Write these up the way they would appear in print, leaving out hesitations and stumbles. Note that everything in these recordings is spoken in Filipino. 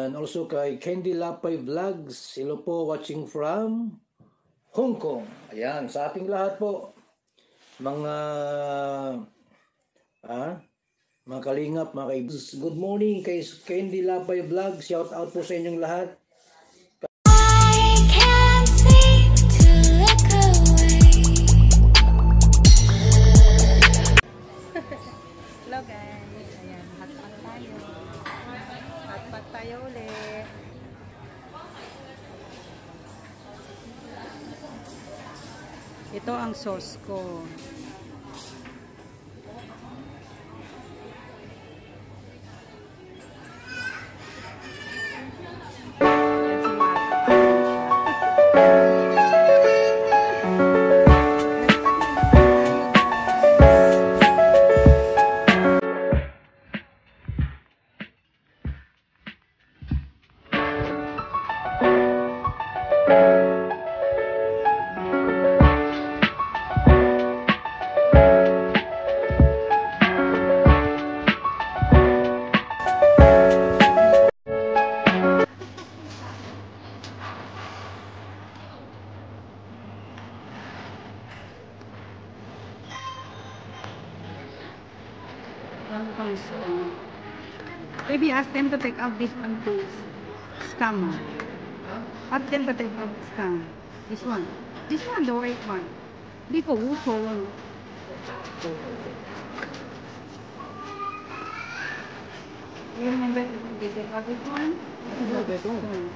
and also kay Candy Lapay Vlogs. Hello po, watching from Hong Kong. Ayan, sa ating lahat po, mga kalingap, mga kaibs. Good morning kay Candy Lapay Vlogs. Shout out po sa inyong lahat. Hello guys, ayan, hotpot tayo. Hotpot tayo ulit. Ito ang sauce ko. Maybe ask them to take out this one to scam. Ask them to take out scam. This one. This one, the white one. This one. You remember to take out this one? No, they don't.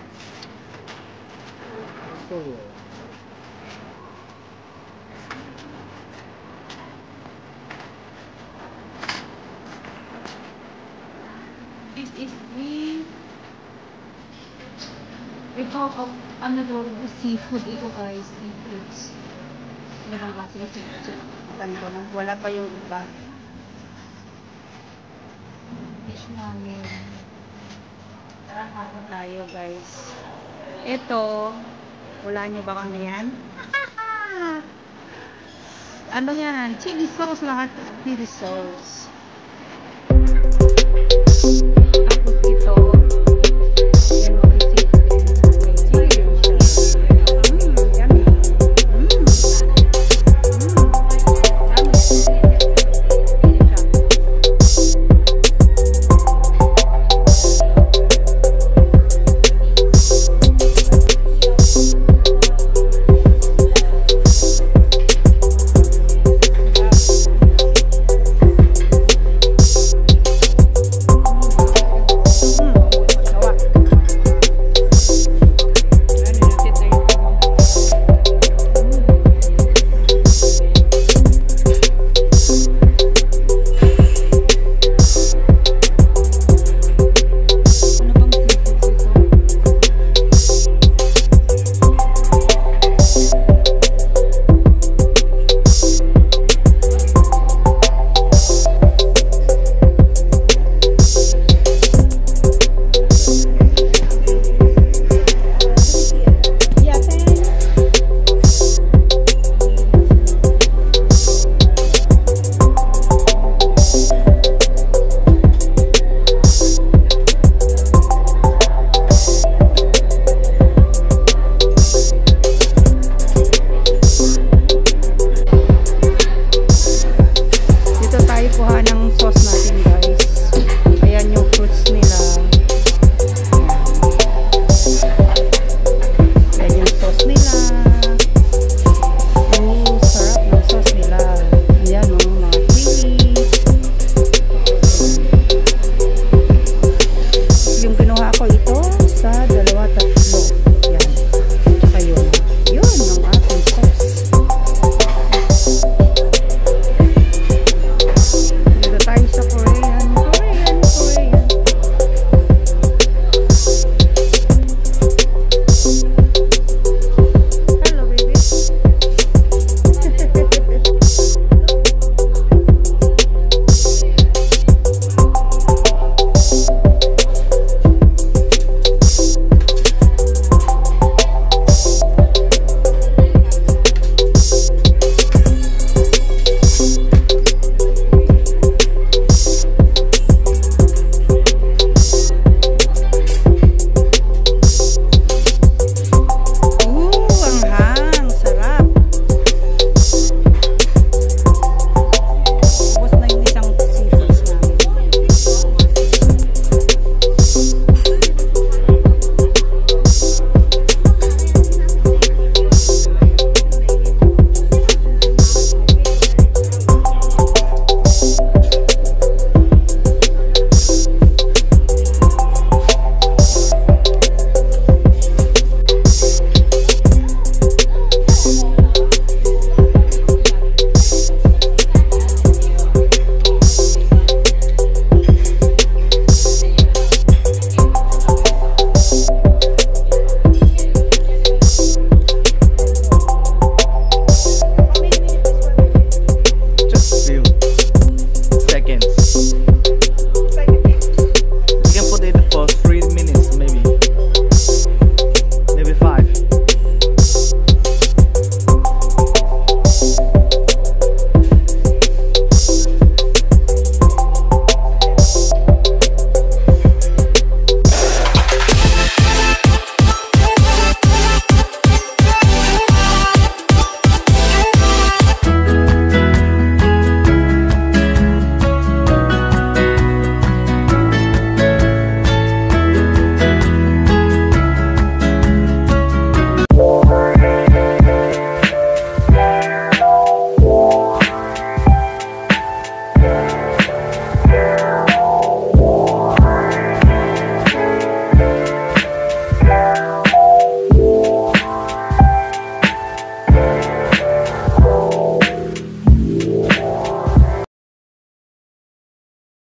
This is the ano to, seafood ito guys, seafoods. Meron kasi seafood. Tanto na, wala pa yung iba. Fish namin. Tara, hapon tayo guys. Ito, wala nyo ba kami yan? Ano yan? Chili sauce lahat. Chili sauce.